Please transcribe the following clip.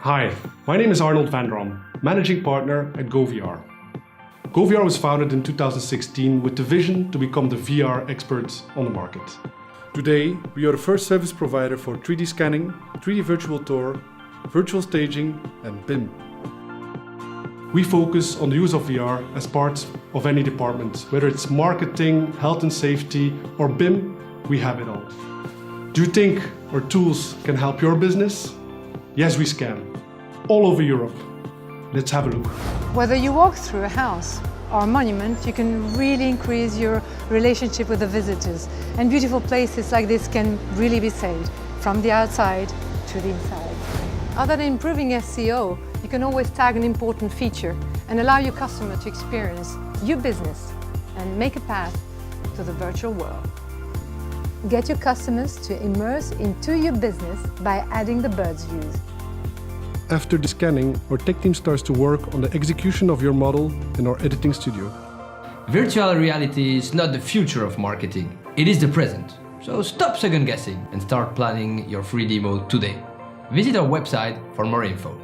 Hi, my name is Arnold van Rom, Managing Partner at Govr. Govr was founded in 2016 with the vision to become the VR experts on the market. Today, we are the first service provider for 3D scanning, 3D virtual tour, virtual staging and BIM. We focus on the use of VR as part of any department, whether it's marketing, health and safety or BIM, we have it all. Do you think our tools can help your business? Yes, we scan. All over Europe. Let's have a look. Whether you walk through a house or a monument, you can really increase your relationship with the visitors. And beautiful places like this can really be saved from the outside to the inside. Other than improving SEO, you can always tag an important feature and allow your customer to experience your business and make a path to the virtual world. Get your customers to immerse into your business by adding the bird's views. After the scanning, our tech team starts to work on the execution of your model in our editing studio. Virtual reality is not the future of marketing, it is the present. So stop second guessing and start planning your free demo today. Visit our website for more info.